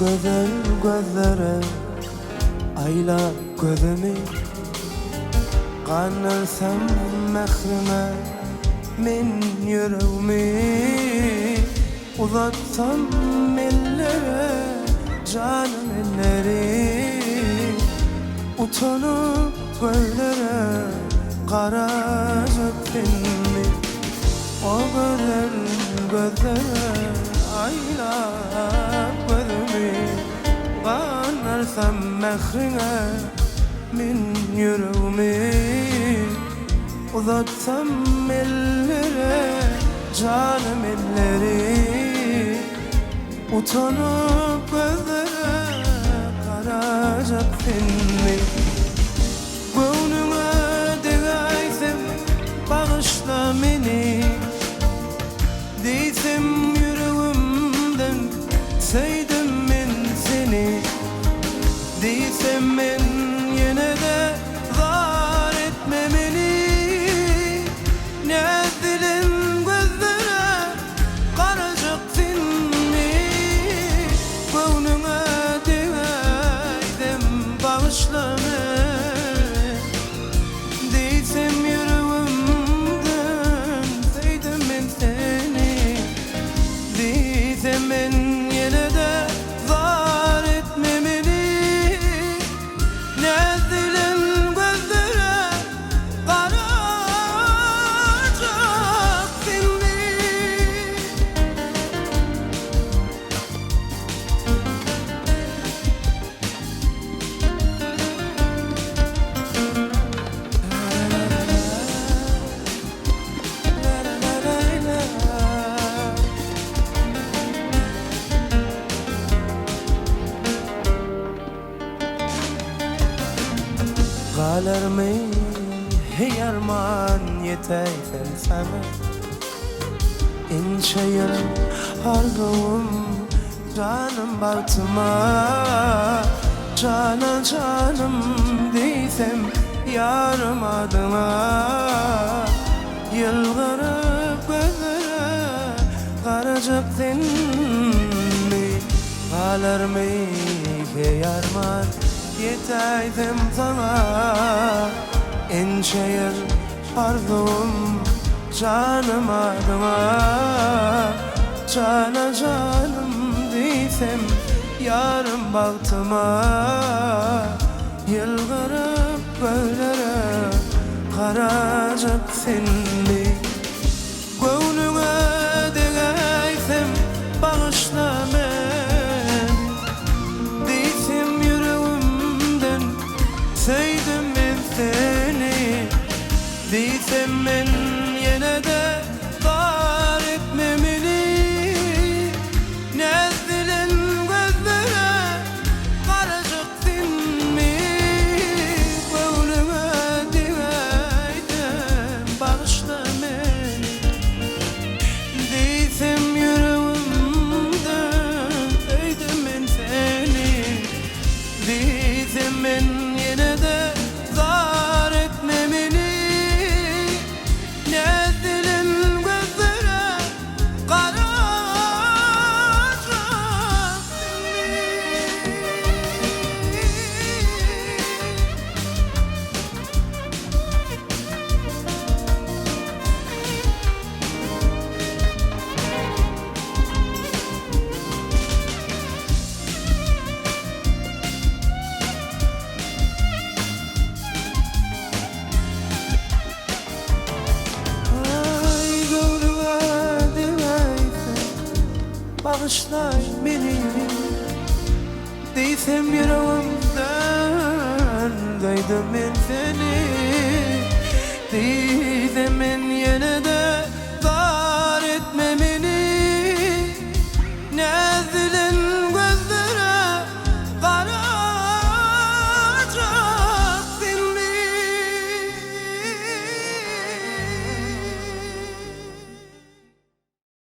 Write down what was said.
güzel gözlere ayla gözümü, kanırsam mehrime min yüreğimi, uzatsam ellere canım elleri, utanıp gözlere karacak filmi. O güzel gözlere ayla gözümü, kanarsam mehrine min yüreğimi, uzatsam ellere canım elleri, utanıp gözlere karacak filmi. Gönlüme degaysem bağışla beni, değsem yüreğimden sevdim ben seni, değsem ben yine de zar etmemeli. Ne dilim gözlere karacaksın mi? Gönlüme degaysem bağışla beni, değsem yüreğimden sevdim ben seni, değsem ben yine de zar etmemeli. Ne dilim gözlere karacaksın mi? Galer mi heyarman yeteysen sana, ince yarım arzum canım baktıma, cana canım değsem yarım adıma, yılgırıp gözlere karacaksın mi? Galer mi heyarman yeteydim sana, ince yer arzum canım adıma, cana canım değsem yarım baktıma, yılgırıp gözlere karacaksın mi? Gönlüme degaysem bağışla beni, değsem yüreğimden sevdim ben seni, değsem ben yine de zar etmemeli. Ne dilim gözlere karacaksın mi? Gönlüme degaysem bağışla beni, değsem yüreğimden sevdim ben seni, değsem ben yine de zar etmemeli. Ne dilim gözlere karacaksın mi? Ay gönlüme degaysem bağışla beni, değsem yüreğimden duydum ben seni, değsem